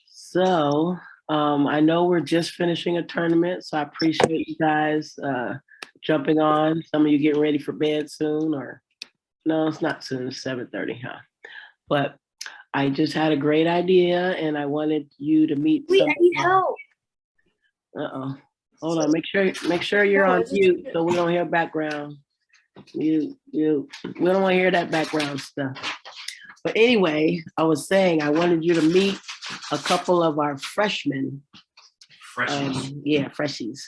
So I know we're just finishing a tournament, so I appreciate you guys jumping on. Some of you getting ready for bed soon, or no, it's not soon, it's 7:30, huh? But I just had a great idea and I wanted you to meet I need help. Uh-oh. Hold on, make sure you're on mute so we don't hear background. We don't want to hear that background stuff. But anyway, I was saying I wanted you to meet a couple of our freshmen. Freshies.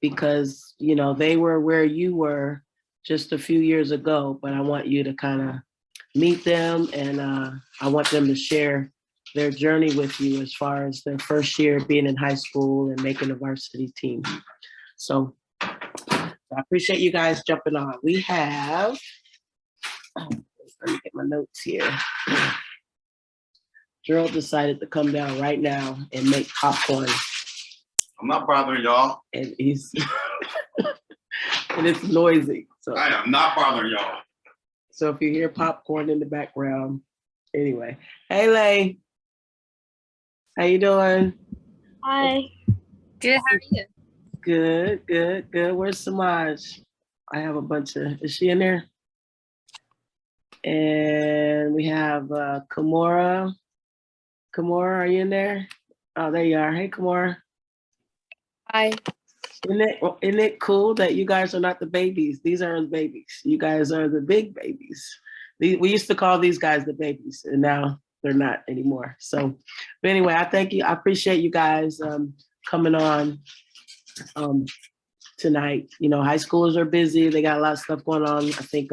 Because they were where you were just a few years ago, but I want you to kind of meet them, and I want them to share their journey with you as far as their first year being in high school and making a varsity team. So I appreciate you guys jumping on. We have, let me get my notes here. Gerald decided to come down right now and make popcorn. I'm not bothering y'all. And he's, and it's noisy. So I am not bothering y'all. So if you hear popcorn in the background, anyway. Hey, Lay. How you doing? Hi. Good, how are you? Good. Where's Semaj? I have a bunch of, is she in there? And we have Kimora. Kimora, are you in there? Oh, there you are. Hey, Kimora. Hi. Isn't it cool that you guys are not the babies? These are the babies. You guys are the big babies. We used to call these guys the babies, and now they're not anymore. So, but anyway, I thank you. I appreciate you guys coming on tonight. High schoolers are busy. They got a lot of stuff going on. I think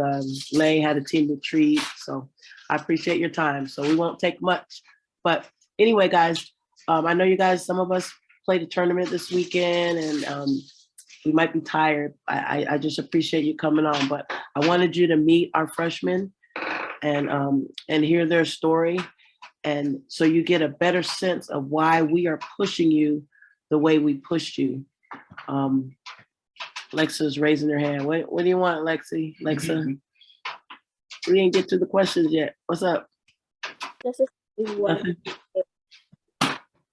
Lay had a team retreat. So I appreciate your time. So we won't take much. But anyway, guys, I know you guys, some of us played a tournament this weekend, and we might be tired. I just appreciate you coming on, but I wanted you to meet our freshmen and hear their story, and so you get a better sense of why we are pushing you the way we pushed you. Lexa's raising her hand. What do you want, Lexa? We didn't get to the questions yet. What's up? Nothing?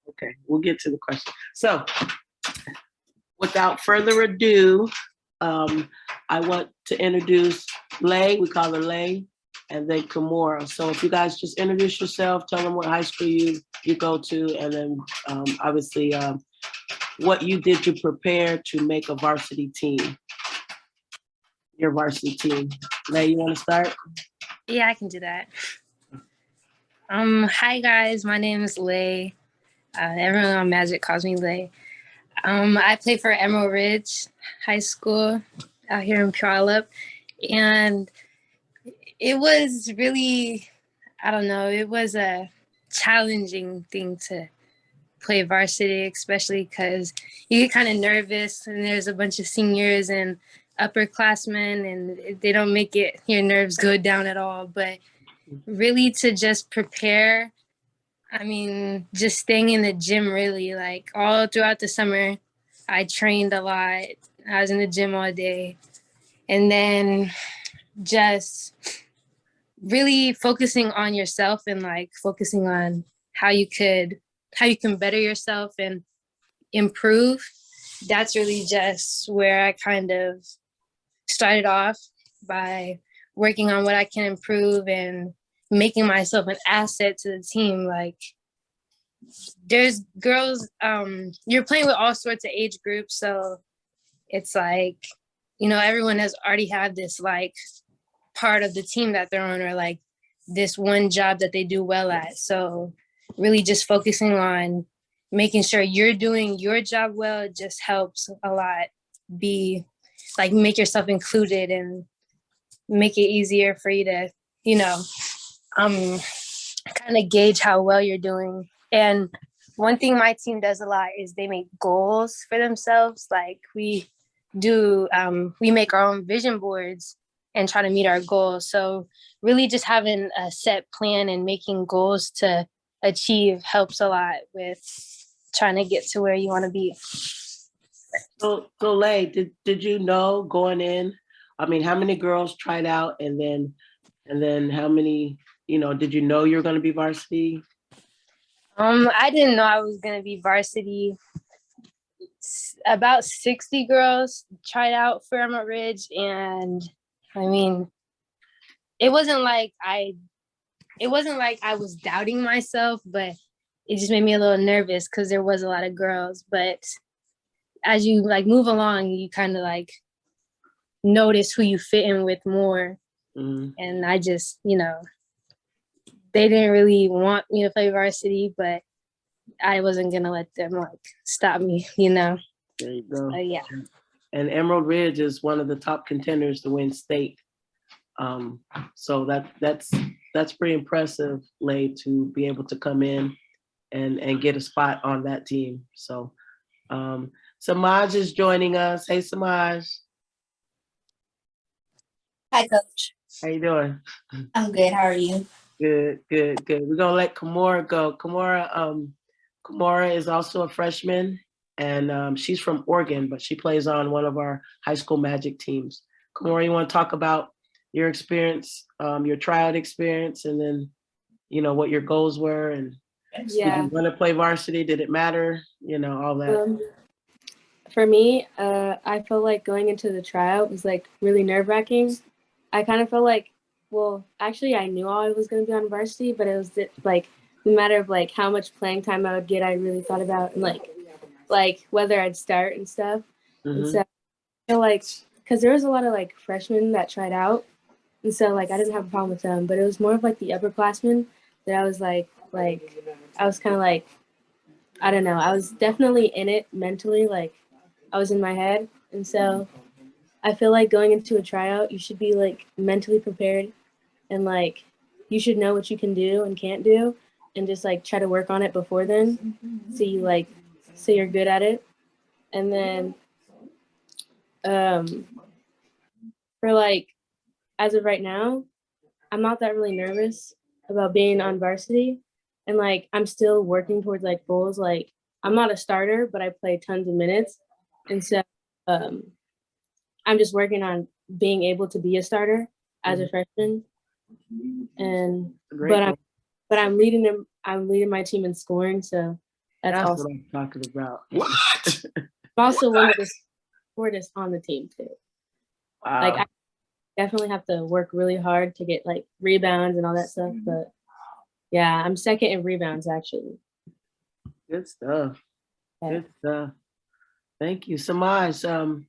Okay, we'll get to the question. So, without further ado, I want to introduce Lay. We call her Lay, and then Kimora. So, if you guys just introduce yourself, tell them what high school you go to, and then obviously what you did to prepare to make a varsity team. Your varsity team. Lay, you want to start? Yeah, I can do that. Hi guys, my name is Lay. Everyone on Magic calls me Lay. I play for Emerald Ridge High School out here in Puyallup, and it was really, it was a challenging thing to play varsity, especially because you get kind of nervous and there's a bunch of seniors and upperclassmen and they don't make your nerves go down at all. But really to just prepare, just staying in the gym really, like all throughout the summer, I trained a lot. I was in the gym all day. And then just really focusing on yourself and like focusing on how you can better yourself and improve. That's really just where I kind of started off by working on what I can improve and making myself an asset to the team. Like there's girls, you're playing with all sorts of age groups. So it's like, everyone has already had this like part of the team that they're on, or like this one job that they do well at. So really just focusing on making sure you're doing your job well, it just helps a lot. Make yourself included and make it easier for you to, kind of gauge how well you're doing. And one thing my team does a lot is they make goals for themselves. Like we make our own vision boards and try to meet our goals. So really just having a set plan and making goals to achieve helps a lot with trying to get to where you want to be. So Lay, did you know going in, how many girls tried out, and then how many, did you know you were going to be varsity? I didn't know I was gonna be varsity. About 60 girls tried out for Emerald Ridge, and I mean, it wasn't like I was doubting myself, but it just made me a little nervous because there was a lot of girls. But as you like move along, you kind of like notice who you fit in with more. Mm-hmm. And I just, they didn't really want me to play varsity, but I wasn't gonna let them like stop me, There you go. yeah. And Emerald Ridge is one of the top contenders to win state. So that's pretty impressive, Lay, to be able to come in and get a spot on that team. So Semaj is joining us. Hey, Semaj. Hi, Coach. How you doing? I'm good. How are you? Good. We're gonna let Kimora go. Kimora is also a freshman, and she's from Oregon, but she plays on one of our high school Magic teams. Kimora, you want to talk about your experience, your tryout experience, and then what your goals were, and did you want to play varsity? Did it matter? All that. For me, I felt like going into the tryout was like really nerve-wracking. I kind of felt like, well, actually I knew I was going to be on varsity, but it was like no matter of like how much playing time I would get, I really thought about, and like whether I'd start and stuff. Mm-hmm. And so I feel like, because there was a lot of like freshmen that tried out, and so like I didn't have a problem with them, but it was more of like the upperclassmen that I was like I was kind of like, I don't know, I was definitely in it mentally, like I was in my head. And so I feel like going into a tryout, you should be like mentally prepared, and like you should know what you can do and can't do, and just like try to work on it before then, so you're good at it. And then for like, as of right now, I'm not that really nervous about being on varsity, and like I'm still working towards like goals. Like I'm not a starter, but I play tons of minutes, and so I'm just working on being able to be a starter as a freshman. And but I'm leading them. I'm leading my team in scoring, so that's also what I'm talking about. What? I'm also one of the smartest on the team too. Wow. Like I definitely have to work really hard to get like rebounds and all that stuff. But yeah, I'm second in rebounds actually. Good stuff. Yeah. Good stuff. Thank you, Semaj.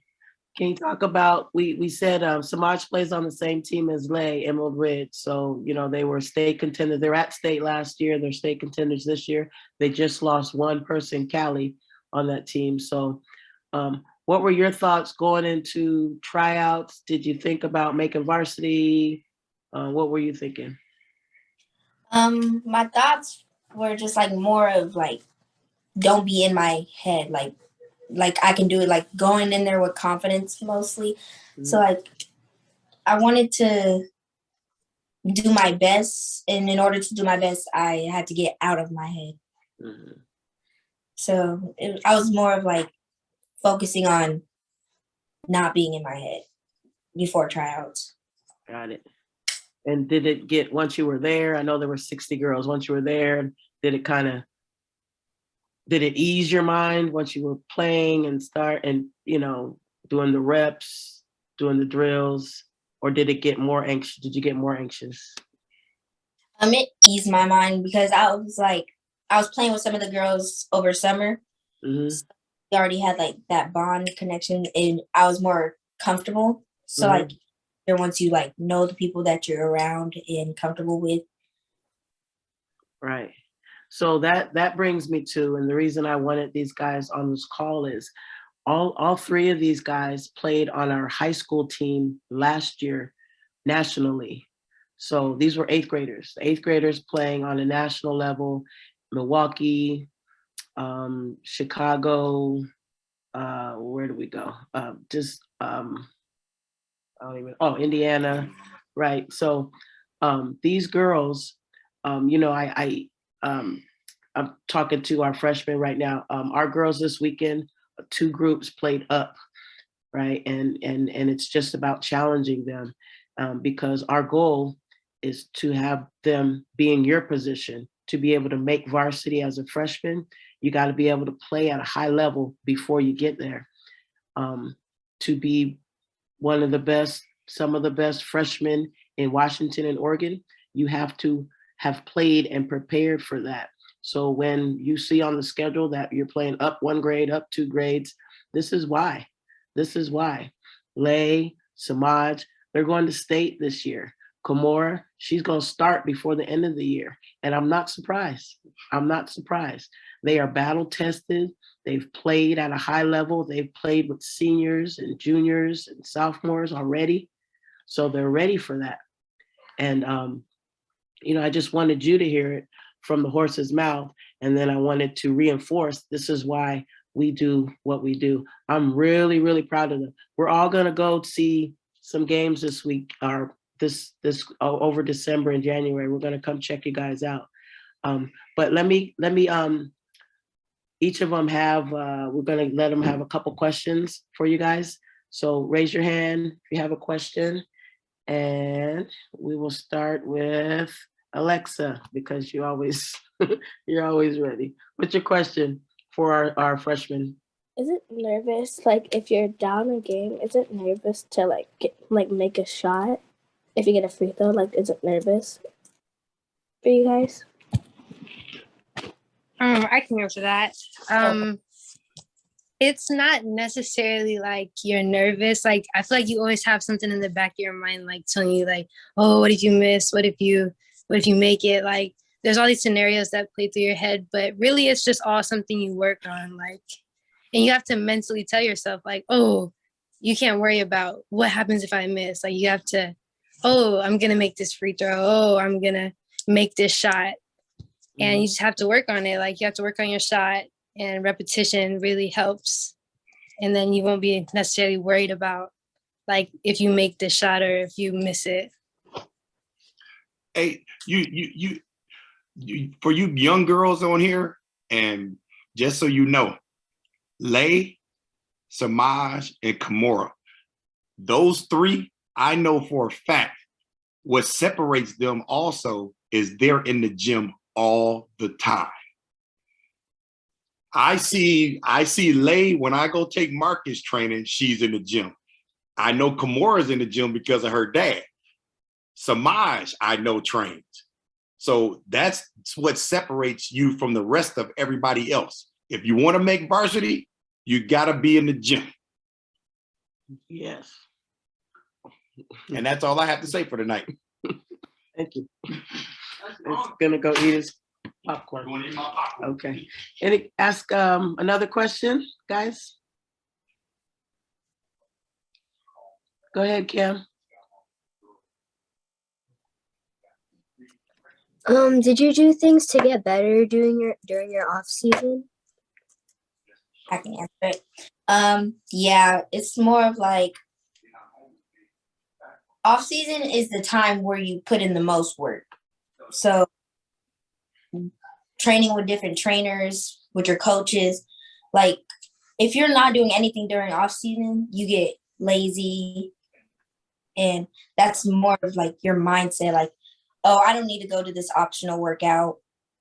Can you talk about, we said Semaj plays on the same team as Lay, Emerald Ridge. So, they were state contenders. They're at state last year. They're state contenders this year. They just lost one person, Callie, on that team. So what were your thoughts going into tryouts? Did you think about making varsity? What were you thinking? My thoughts were just like more of like, don't be in my head. Like I can do it, like going in there with confidence mostly. Mm-hmm. So like I wanted to do my best, and in order to do my best, I had to get out of my head. Mm-hmm. So I was more of like focusing on not being in my head before tryouts. Got it. And did it get, once you were there, I know there were 60 girls, once you were there, did it ease your mind once you were playing and start and, doing the reps, doing the drills, or did it get more anxious? Did you get more anxious? It eased my mind because I was playing with some of the girls over summer. Mm-hmm. So we already had like that bond connection, and I was more comfortable. So mm-hmm. like once you like know the people that you're around and comfortable with. Right. So that brings me to, and the reason I wanted these guys on this call is all three of these guys played on our high school team last year nationally. So these were eighth graders playing on a national level, Milwaukee, Chicago, where do we go? Indiana, right? So these girls, I'm talking to our freshmen right now. Our girls this weekend, 2 groups played up, right? And it's just about challenging them because our goal is to have them be in your position to be able to make varsity as a freshman. You got to be able to play at a high level before you get there. To be one of the best, some of the best freshmen in Washington and Oregon, you have to have played and prepared for that. So when you see on the schedule that you're playing up 1 grade, up 2 grades, this is why. This is why. Lay, Semaj, they're going to state this year. Kimora, she's going to start before the end of the year. And I'm not surprised. I'm not surprised. They are battle tested. They've played at a high level. They've played with seniors and juniors and sophomores already. So they're ready for that. And, I just wanted you to hear it from the horse's mouth. And then I wanted to reinforce, this is why we do what we do. I'm really, really proud of them. We're all going to go see some games this week, or this over December and January. We're going to come check you guys out. But let me each of them have, we're going to let them have a couple questions for you guys. So raise your hand if you have a question. And we will start with Alexa, because you're always ready. What's your question for our freshmen? Is it nervous, like if you're down a game, is it nervous to make a shot? If you get a free throw, is it nervous for you guys? I can answer that. It's not necessarily like you're nervous. Like, I feel like you always have something in the back of your mind, like telling you like, oh, what if you miss? What if you make it? Like, there's all these scenarios that play through your head, but really it's just all something you work on. Like, and you have to mentally tell yourself like, oh, you can't worry about what happens if I miss. Like, you have to, oh, I'm going to make this free throw. Oh, I'm going to make this shot. And you just have to work on it. Like, you have to work on your shot, and repetition really helps. And then you won't be necessarily worried about like if you make the shot or if you miss it. Hey, you for you young girls on here, and just so you know, Lay, Semaj, and Kimora, those 3, I know for a fact, what separates them also is they're in the gym all the time. I see Lay when I go take Marcus training, she's in the gym. I know Kimora's in the gym because of her dad. Semaj, I know, trains. So that's what separates you from the rest of everybody else. If you want to make varsity, you got to be in the gym. Yes. And that's all I have to say for tonight. Thank you. It's gonna go eat his popcorn. You want to eat my popcorn? Okay. And ask another question, guys. Go ahead, Kim. Did you do things to get better during your off season? I can answer it. Yeah, it's more of like off season is the time where you put in the most work. So training with different trainers, with your coaches, like if you're not doing anything during off season, you get lazy. And that's more of like your mindset, like, oh, I don't need to go to this optional workout,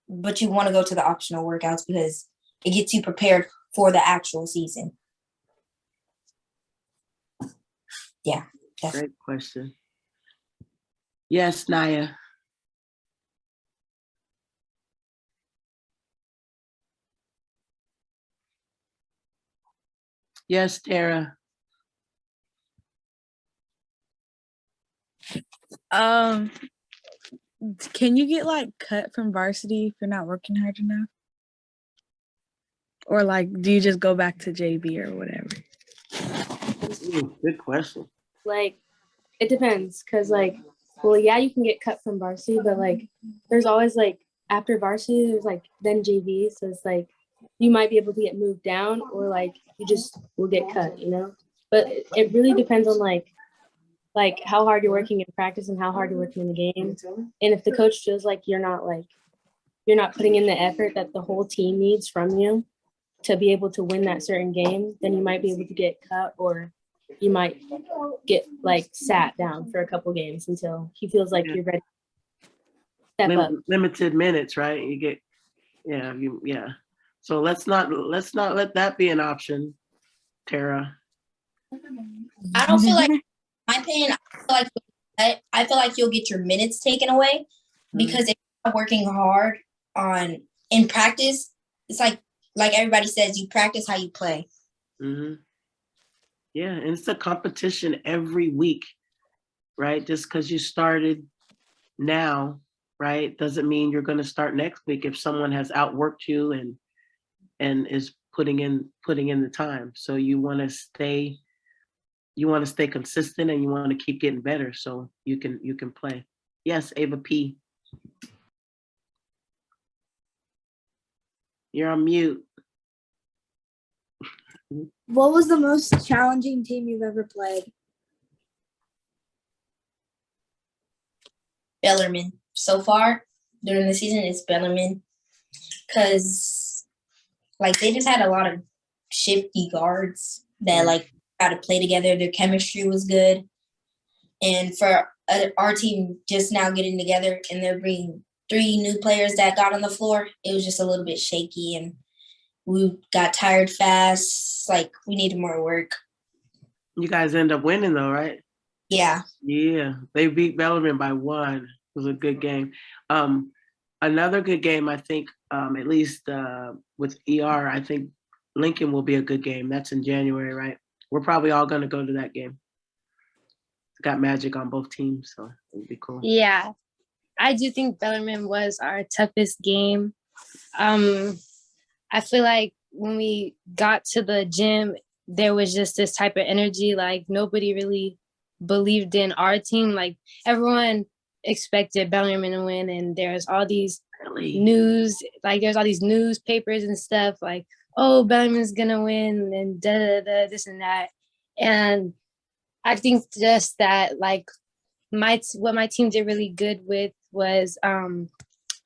but you want to go to the optional workouts because it gets you prepared for the actual season. Yeah. Great question. Yes, Naya. Yes, Tara. Can you get like cut from varsity if you're not working hard enough? Or like, do you just go back to JV or whatever? Ooh, good question. Like, it depends, because yeah, you can get cut from varsity, but like there's always like after varsity there's like then JV, so it's like you might be able to get moved down or like you just will get cut, but it really depends on like how hard you're working in practice and how hard you're working in the game. And if the coach feels like you're not putting in the effort that the whole team needs from you to be able to win that certain game, then you might be able to get cut, or you might get like sat down for a couple games until he feels like you're ready step up. limited minutes, right? You get, yeah. So let's not let that be an option, Tara. I don't feel like, in my opinion, I feel like you'll get your minutes taken away because if you're not working hard in practice, it's like everybody says, you practice how you play. Mm-hmm. Yeah, and it's a competition every week, right? Just because you started now, right, doesn't mean you're going to start next week if someone has outworked you and is putting in the time. So you want to stay consistent and you want to keep getting better so you can play. Yes, Ava P. You're on mute. What was the most challenging team you've ever played? Bellarmine. So far during the season, it's Bellarmine because they just had a lot of shifty guards that how to play together. Their chemistry was good, and for our team just now getting together and they're bringing 3 new players that got on the floor, it was just a little bit shaky and we got tired fast. We needed more work. You guys end up winning though, right? Yeah. Yeah, they beat Bellarmine by 1. It was a good game. Another good game, I think, at least with ER, I think Lincoln will be a good game. That's in January, right? We're probably all going to go to that game. It's got Magic on both teams, so it'll be cool. Yeah, I do think Bellarmine was our toughest game. I feel like when we got to the gym, there was just this type of energy, nobody really believed in our team. Everyone expected Bellarmine to win, and there's all these news, there's all these newspapers and stuff oh, Bellarmine's gonna win and this and that. And I think just that what my team did really good with was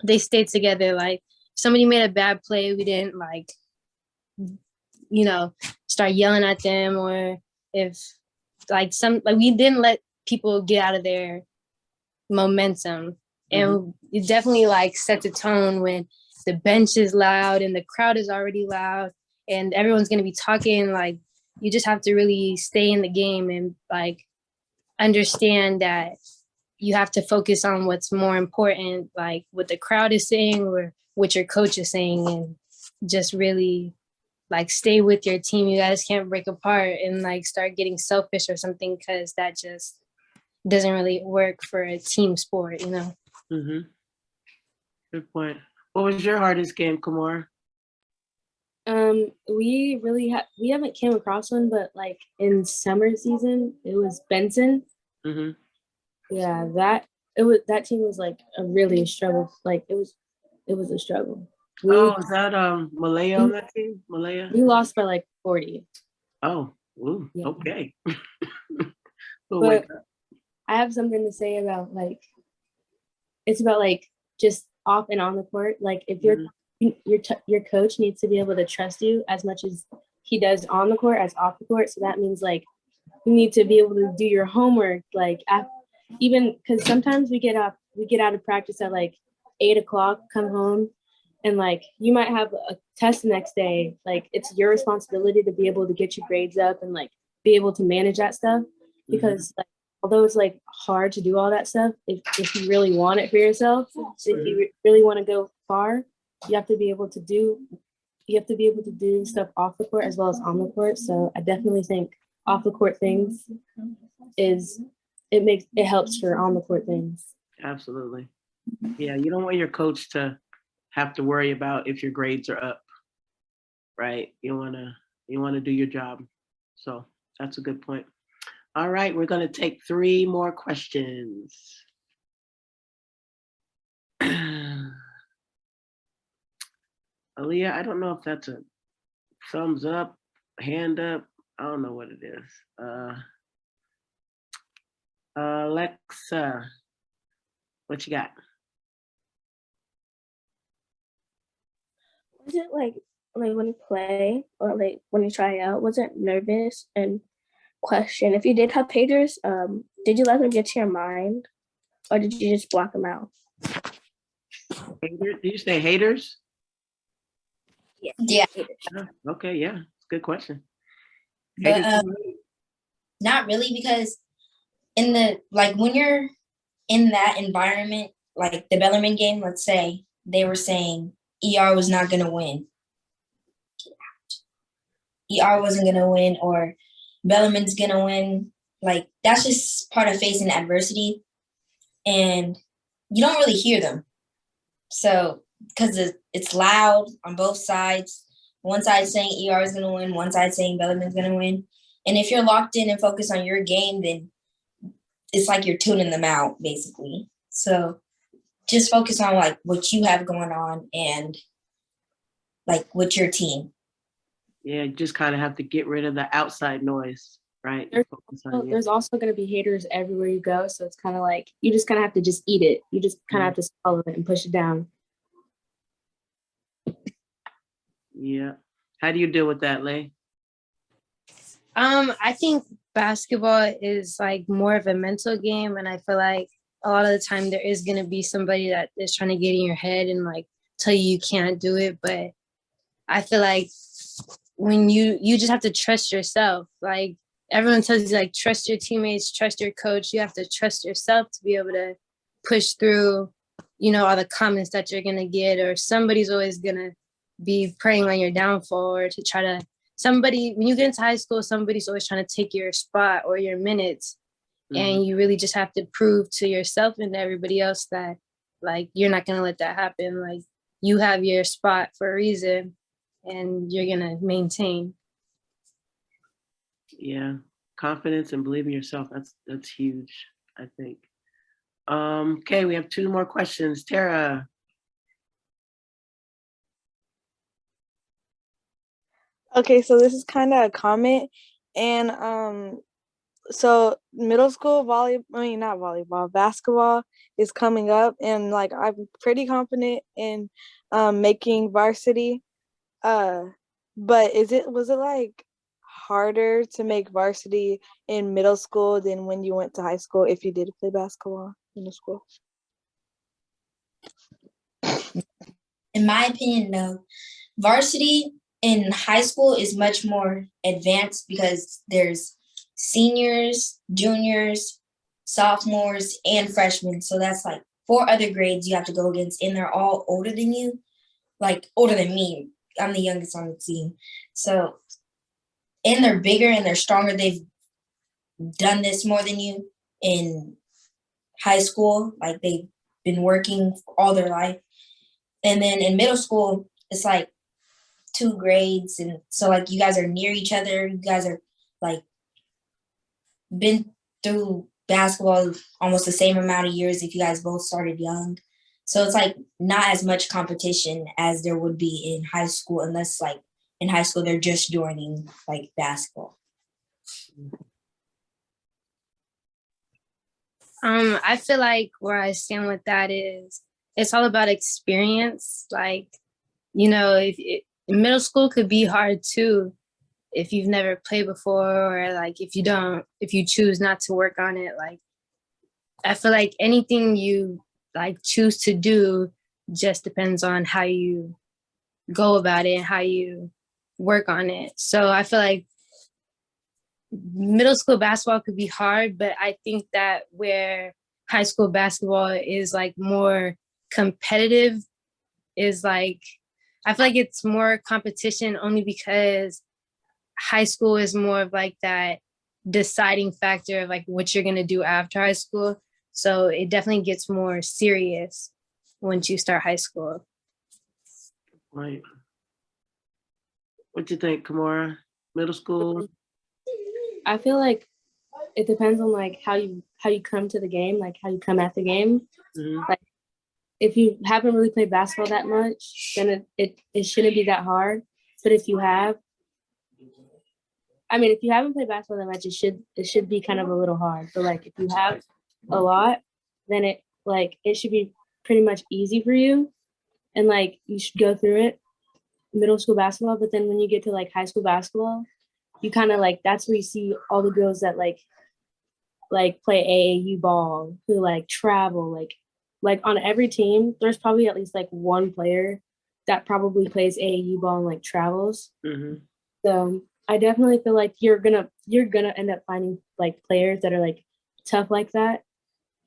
they stayed together. If somebody made a bad play, we didn't start yelling at them, or if we didn't let people get out of their momentum. And it definitely set the tone when the bench is loud and the crowd is already loud and everyone's going to be talking. You just have to really stay in the game and understand that you have to focus on what's more important, what the crowd is saying or what your coach is saying, and just really stay with your team. You guys can't break apart and start getting selfish or something, because that just doesn't really work for a team sport, Mm-hmm. Good point. What was your hardest game, Kimora? We haven't came across one, but in summer season, it was Benson. Mm-hmm. Yeah, that team was a really struggle. It was a struggle. Is that Malaya on that team? Malaya? We lost by 40. Oh, ooh, yeah. Okay. But I have something to say about it's about just off and on the court. If your coach needs to be able to trust you as much as he does on the court as off the court. So that means you need to be able to do your homework. Even because sometimes we get out of practice at 8 o'clock, come home, and you might have a test the next day. It's your responsibility to be able to get your grades up and be able to manage that stuff, because although it's hard to do all that stuff, if you really want it for yourself, if you really want to go far, you have to be able to do stuff off the court as well as on the court. So I definitely think off the court things it helps for on the court things. Absolutely. Yeah, you don't want your coach to have to worry about if your grades are up, right? You want to do your job. So that's a good point. All right, we're going to take 3 more questions. Aaliyah, I don't know if that's a thumbs up, hand up. I don't know what it is. Alexa, what you got? Was it when you play or when you try out, was it nervous? And question, if you did have pagers, did you let them get to your mind, or did you just block them out? Did you say haters? Yeah, Okay, yeah, it's a good question. but Haters. not really, because in the like when you're in that environment, like the Bellarmine game, let's say they were saying ER was not gonna win. ER wasn't gonna win, or Bellarmine's gonna win. Like that's just part of facing adversity, and you don't really hear them. So because it's loud on both sides. One side saying ER is gonna win, one side saying Bellarmine's gonna win. And if you're locked in and focused on your game, then it's like you're tuning them out, basically. So just focus on like what you have going on and like with your team. Yeah, you just kind of have to get rid of the outside noise, right? And focus on you. There's also going to be haters everywhere you go. So it's kind of like, you just kind of have to just eat it. You just kind of have to swallow it and push it down. Yeah. How do you deal with that, Lay? I think basketball is like more of a mental game, and I feel like a lot of the time there is gonna be somebody that is trying to get in your head and like tell you can't do it. But I feel like when you just have to trust yourself. Like everyone tells you like trust your teammates, trust your coach. You have to trust yourself to be able to push through, you know, all the comments that you're gonna get, or somebody's always gonna be preying on your downfall, or to try to when you get into high school, somebody's always trying to take your spot or your minutes. And you really just have to prove to yourself and to everybody else that like you're not going to let that happen. Like you have your spot for a reason and you're going to maintain. Yeah. Confidence and believe in yourself. That's huge, I think. Okay, we have 2 more questions. Tara. Okay, so this is kind of a comment, and so middle school basketball is coming up, and like I'm pretty confident in making varsity. But was it like harder to make varsity in middle school than when you went to high school if you did play basketball in middle school? In my opinion, no. Varsity in high school is much more advanced because there's seniors, juniors, sophomores, and freshmen. So that's like 4 other grades you have to go against, and they're all older than you, like older than me. I'm the youngest on the team. So, and they're bigger and they're stronger. They've done this more than you in high school. Like they've been working all their life. And then in middle school, it's like 2 grades. And so like you guys are near each other. You guys are like been through basketball almost the same amount of years if you guys both started young. So it's like not as much competition as there would be in high school, unless like in high school they're just joining like basketball. I feel like where I stand with that is it's all about experience. Like, you know, middle school could be hard too if you've never played before, or like if you choose not to work on it. Like I feel like anything you like choose to do just depends on how you go about it and how you work on it. So I feel like middle school basketball could be hard, but I think that where high school basketball is like more competitive is like, I feel like it's more competition only because high school is more of like that deciding factor of like what you're going to do after high school. So it definitely gets more serious once you start high school. Right. What do you think, Kimora? Middle school? I feel like it depends on like how you come to the game, like how you come at the game. Like if you haven't really played basketball that much, then it shouldn't be that hard. But if you have, if you haven't played basketball that much, it should be kind of a little hard. But like if you have a lot, then it should be pretty much easy for you, and like you should go through it. Middle school basketball, but then when you get to like high school basketball, you kind of like that's where you see all the girls that like play AAU ball, who like travel, like like on every team, there's probably at least like one player that probably plays AAU ball and like travels. Mm-hmm. So I definitely feel like you're gonna end up finding like players that are like tough like that.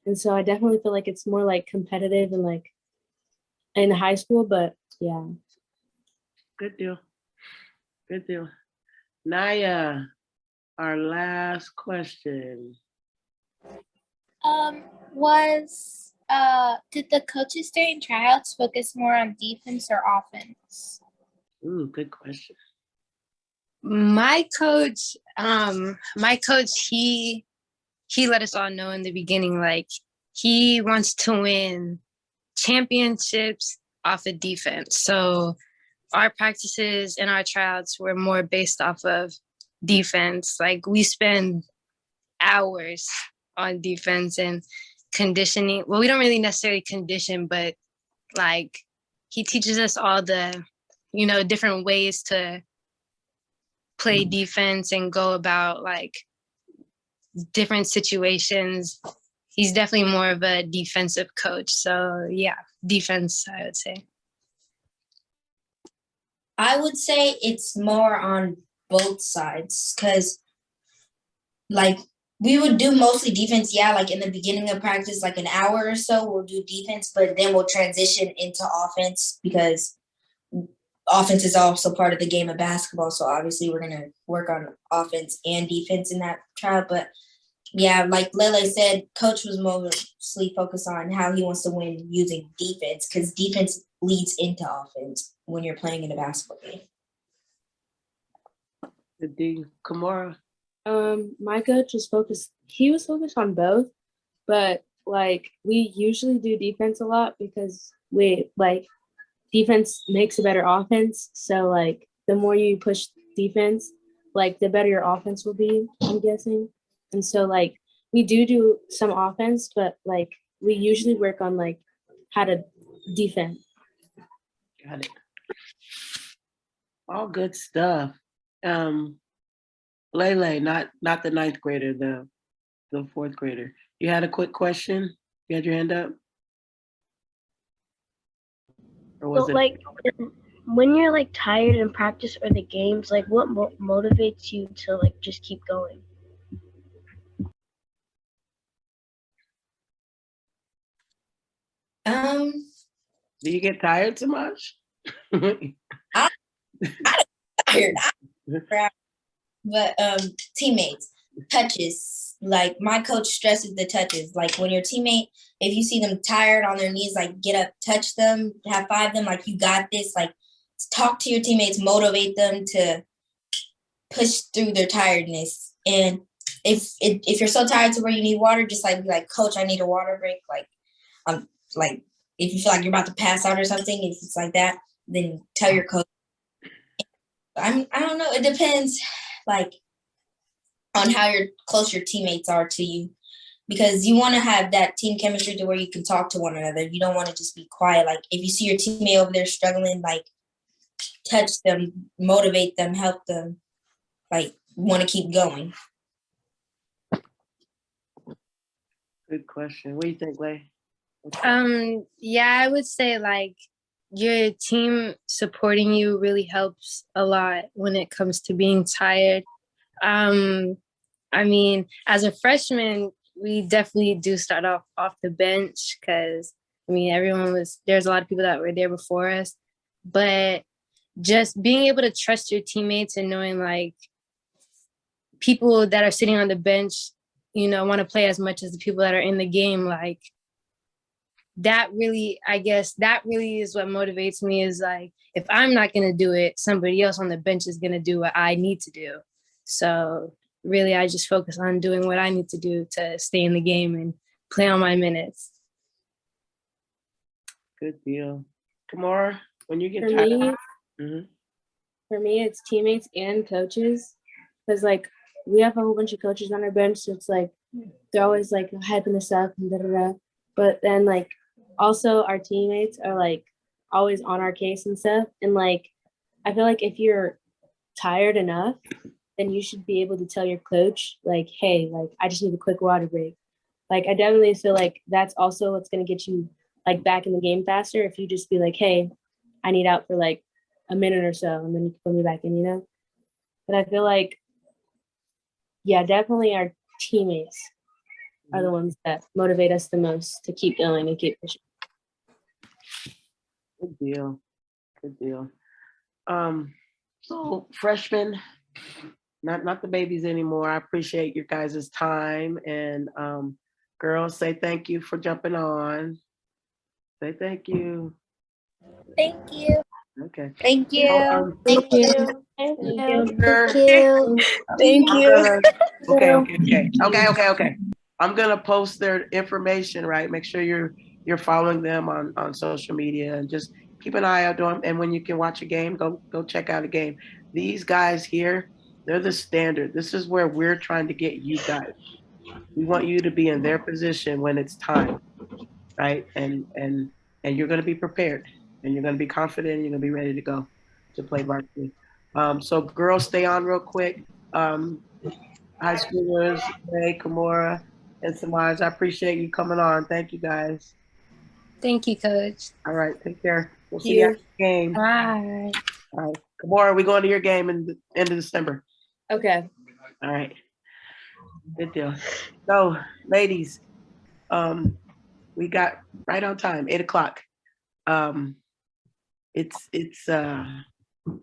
And so I definitely feel like it's more like competitive and like in high school, but yeah. Good deal. Good deal. Naya, our last question. Did the coaches during tryouts focus more on defense or offense? Ooh, good question. My coach, he let us all know in the beginning, like he wants to win championships off of defense. So our practices and our tryouts were more based off of defense. Like we spend hours on defense and conditioning. Well, we don't really necessarily condition, but like he teaches us all the, different ways to play defense and go about like different situations. He's definitely more of a defensive coach. So yeah, defense, I would say. I would say it's more on both sides because, like, we would do mostly defense. Yeah, like in the beginning of practice, like an hour or so, we'll do defense, but then we'll transition into offense because offense is also part of the game of basketball. So obviously we're going to work on offense and defense in that trial. But yeah, like Lele said, coach was mostly focused on how he wants to win using defense because defense leads into offense when you're playing in a basketball game. Good deal. Kimora. My coach was focused on both, but like we usually do defense a lot because we like defense makes a better offense. So like the more you push defense, like the better your offense will be, I'm guessing. And so like we do some offense, but like we usually work on like how to defend. Got it. All good stuff. Lele, not the ninth grader, the fourth grader. You had a quick question? You had your hand up? Or was So, it like, when you're like tired in practice or the games, like what motivates you to like just keep going? do you get tired so much? I tired. But teammates, touches. Like my coach stresses the touches. Like when your teammate, if you see them tired on their knees, like get up, touch them, high five them, like you got this. Like talk to your teammates, motivate them to push through their tiredness. And if you're so tired to where you need water, just like be like, Coach, I need a water break. Like if you feel like you're about to pass out or something, if it's like that, then tell your coach. I don't know. It depends, like, on how close your teammates are to you, because you want to have that team chemistry to where you can talk to one another. You don't want to just be quiet. Like, if you see your teammate over there struggling, like, touch them, motivate them, help them, like, want to keep going. Good question. What do you think, Lay? Yeah, I would say like your team supporting you really helps a lot when it comes to being tired. I mean, as a freshman, we definitely do start off the bench because, I mean, there's a lot of people that were there before us. But just being able to trust your teammates and knowing, like, people that are sitting on the bench, want to play as much as the people that are in the game, like, that really is what motivates me, is like, if I'm not going to do it, somebody else on the bench is going to do what I need to do. So really, I just focus on doing what I need to do to stay in the game and play on my minutes. Good deal. Kimora, when you get For tired. For me, it's teammates and coaches, because like we have a whole bunch of coaches on our bench, so it's like they're always like hyping us up and da da da. But then like also our teammates are like always on our case and stuff. And like I feel like if you're tired enough, then you should be able to tell your coach, like, hey, like I just need a quick water break. Like I definitely feel like that's also what's going to get you like back in the game faster if you just be like, hey, I need out for like a minute or so, and then you can put me back in, you know? But I feel like, yeah, definitely our teammates are the ones that motivate us the most to keep going and keep pushing. Good deal. Good deal. So freshmen, not the babies anymore. I appreciate your guys' time, and girls, say thank you for jumping on. Say thank you. Thank you. Okay. Thank you. So, Thank you. Thank Thank you. you. Thank you. Okay. I'm gonna post their information, right? Make sure you're following them on social media, and just keep an eye out on them. And when you can watch a game, go check out a game. These guys here, they're the standard. This is where we're trying to get you guys. We want you to be in their position when it's time, right? And you're gonna be prepared, and you're gonna be confident, and you're gonna be ready to go to play varsity. So girls, stay on real quick. High schoolers, Ray, Kimora, and Semaj, I appreciate you coming on. Thank you guys. Thank you, Coach. All right, take care. We'll see you at the game. Bye. All right, Kimora, we're going to your game in the end of December. Okay. All right, good deal. So, ladies, we got right on time, 8:00. It's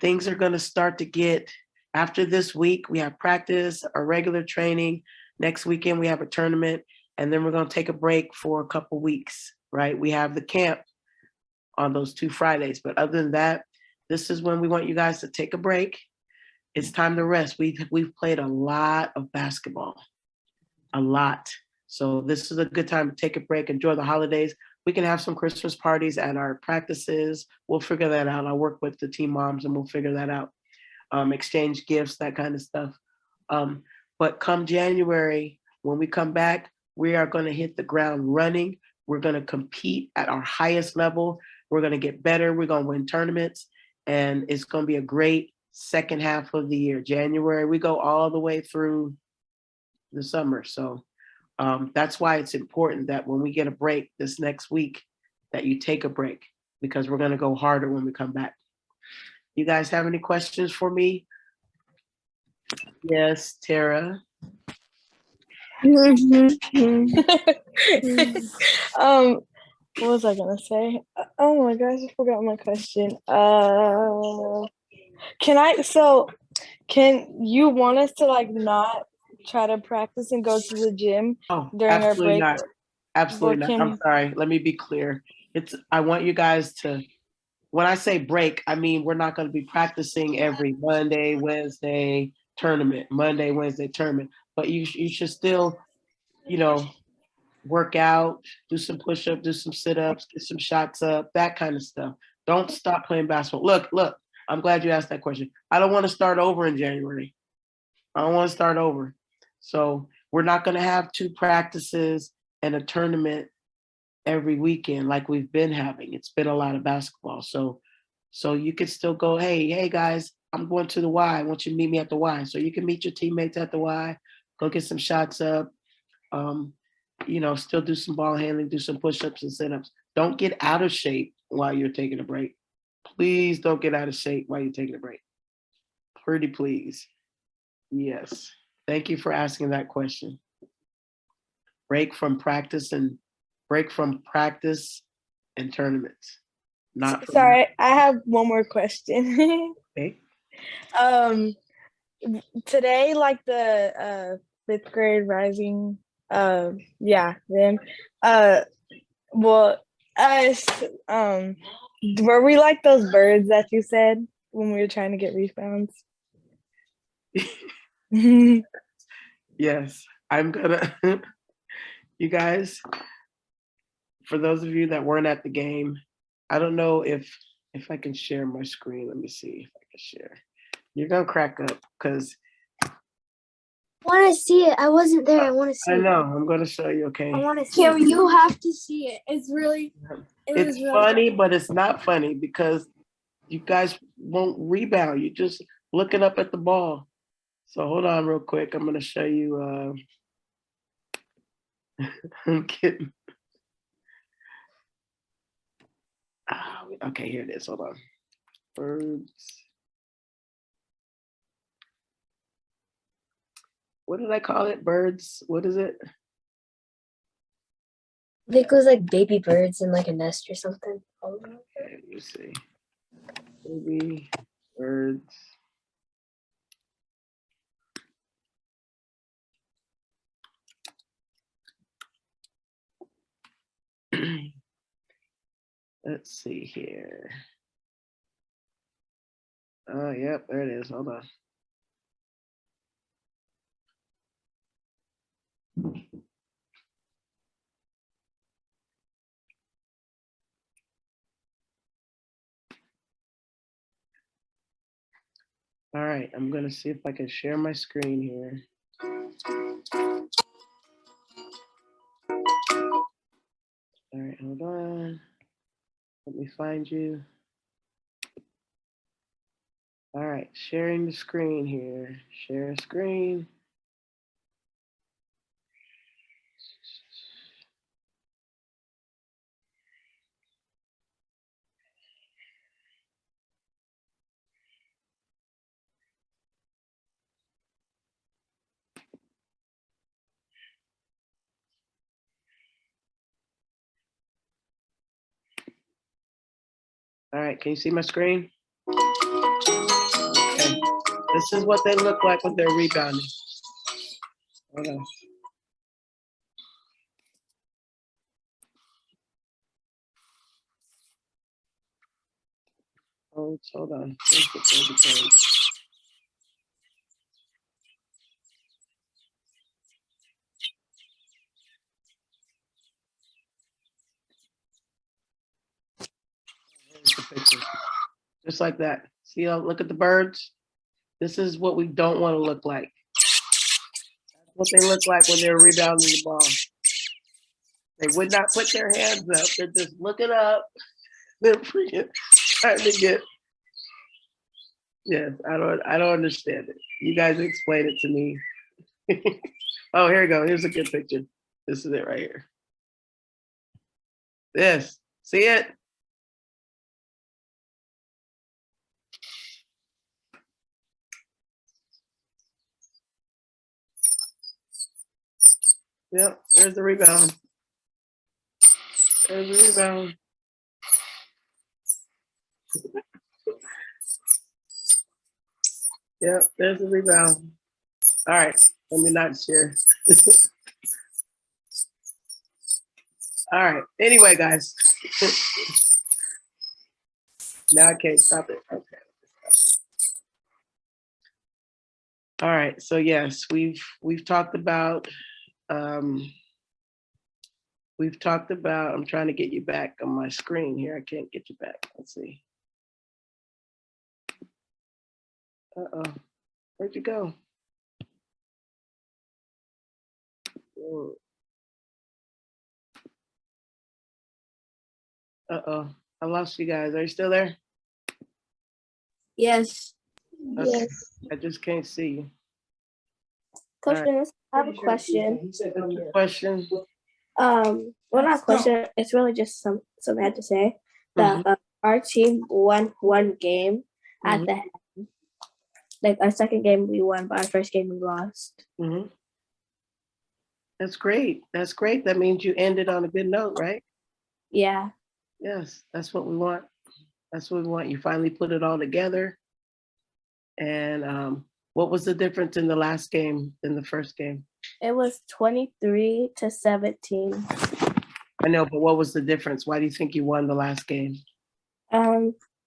things are gonna start to get, after this week, we have practice, our regular training. Next weekend, we have a tournament, and then we're gonna take a break for a couple weeks, right? We have the camp on those 2 Fridays, but other than that, this is when we want you guys to take a break. It's time to rest. We've played a lot of basketball, a lot. So this is a good time to take a break, enjoy the holidays. We can have some Christmas parties at our practices. We'll figure that out. I'll work with the team moms and we'll figure that out. Exchange gifts, that kind of stuff. But come January, when we come back, we are going to hit the ground running. We're going to compete at our highest level. We're going to get better. We're going to win tournaments. And it's going to be a great second half of the year. January, we go all the way through the summer. So that's why it's important that when we get a break this next week, that you take a break, because we're going to go harder when we come back. You guys have any questions for me? Yes, Tara. What was I gonna say? Oh my gosh, I forgot my question. Can you want us to like not try to practice and go to the gym during our Absolutely break? not. Absolutely not. I'm sorry. Let me be clear. I want you guys to, when I say break, I mean we're not going to be practicing every Monday, Wednesday tournament, Monday, Wednesday tournament. But you should still, work out, do some push-ups, do some sit-ups, get some shots up, that kind of stuff. Don't stop playing basketball. Look, I'm glad you asked that question. I don't want to start over in January. I don't want to start over. So we're not going to have 2 practices and a tournament every weekend like we've been having. It's been a lot of basketball. So you could still go, hey guys, I'm going to the Y. I want you to meet me at the Y. So you can meet your teammates at the Y, go get some shots up, still do some ball handling, do some push-ups and sit-ups. Don't get out of shape while you're taking a break. Please don't get out of shape while you're taking a break. Pretty please. Yes. Thank you for asking that question. Break from practice and tournaments. Sorry, I have one more question. Okay. Today, like the 5th grade rising, them. Were we like those birds that you said when we were trying to get rebounds? Yes, I'm gonna. You guys, for those of you that weren't at the game, I don't know if I can share my screen. Let me see if I can share. You're gonna crack up because I want to see it. I wasn't there. I want to see it. I know. I'm gonna show you. Okay. I want to see Kim, it. you have to see it. It's really. It's funny, but it's not funny because you guys won't rebound. You're just looking up at the ball. So hold on real quick. I'm gonna show you. I'm kidding. Okay, here it is. Hold on. Birds. What did I call it? Birds. What is it? I think it was like baby birds in like a nest or something. Okay, let me see. Baby birds. Let's see here. Oh, yep, there it is. Hold on. All right, I'm gonna see if I can share my screen here. All right, hold on. Let me find you. All right, sharing the screen here. Share screen. All right, can you see my screen? Okay. This is what they look like when they're rebounding. Hold on. Oh, hold on. Where's the page? Here's the picture. Just like that. See, look at the birds. This is what we don't want to look like. That's what they look like when they're rebounding the ball. They would not put their hands up. They're just looking up. They're freaking trying to get. Yes, I don't understand it. You guys explain it to me. Oh, here we go. Here's a good picture. This is it right here. This. See it? Yep, there's the rebound. There's the rebound. Yep, there's the rebound. All right, let me not share. All right, anyway, guys. Now I can't stop it. Okay. All right, so yes, we've talked about, I'm trying to get you back on my screen here. I can't get you back. Let's see. Uh-oh, where'd you go? Whoa. Uh-oh, I lost you guys. Are you still there? Yes. Okay. Yes. I just can't see you. Coach All right. Dennis, I have a question. What's your question? Well, not a question. It's really just something I had to say. That our team won one game at the end. Like our second game we won, but our first game we lost. That's great. That's great. That means you ended on a good note, right? Yeah. Yes, that's what we want. That's what we want. You finally put it all together. And what was the difference in the last game than the first game? It was 23-17. I know, but what was the difference? Why do you think you won the last game?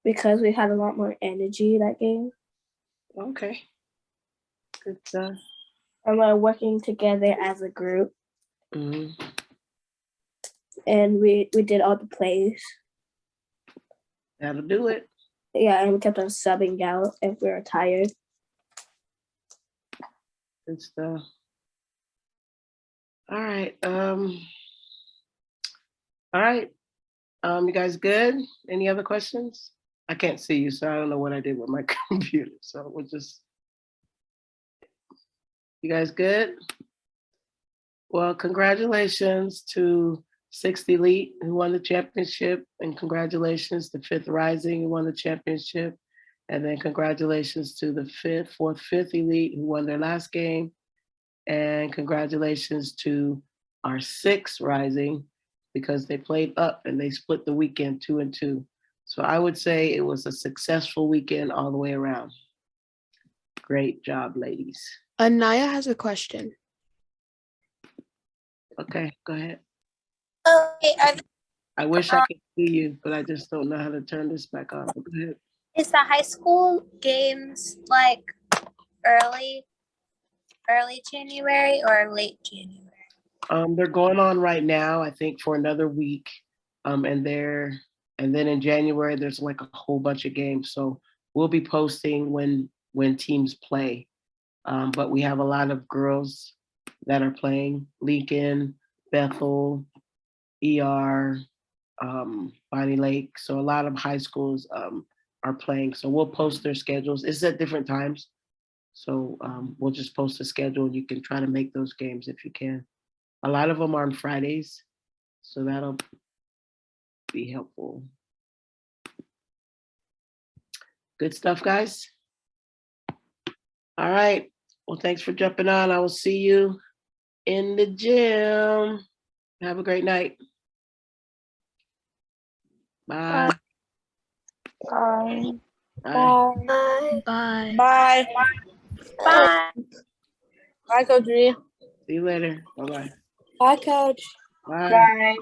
Because we had a lot more energy that game. Okay. Good stuff. And we're working together as a group. And we did all the plays. That'll do it. Yeah, and we kept on subbing out if we were tired. Good stuff. All right. All right. You guys good? Any other questions? I can't see you, so I don't know what I did with my computer. So we'll just. You guys good? Well, congratulations to 6th Elite, who won the championship, and congratulations to 5th Rising, who won the championship. And then congratulations to the 4th, 5th Elite, who won their last game. And congratulations to our 6th Rising, because they played up and they split the weekend 2-2. So I would say it was a successful weekend all the way around. Great job, ladies. Anaya has a question. Okay, go ahead. Okay, I wish I could see you, but I just don't know how to turn this back on. Go ahead. is the high school games like early January or late January? They're going on right now, I think, for another week. And then in January, there's like a whole bunch of games. So we'll be posting when teams play. But we have a lot of girls that are playing. Leakin, Bethel, ER, Bonnie Lake. So a lot of high schools are playing. So we'll post their schedules. It's at different times. So we'll just post a schedule and you can try to make those games if you can. A lot of them are on Fridays. So that'll be helpful. Good stuff, guys. All right. Well, thanks for jumping on. I will see you in the gym. Have a great night. Bye. Bye. Bye. Bye. Bye. Bye. Bye. Bye, Coach G. See you later. Bye-bye. Bye, Coach. Bye. Bye.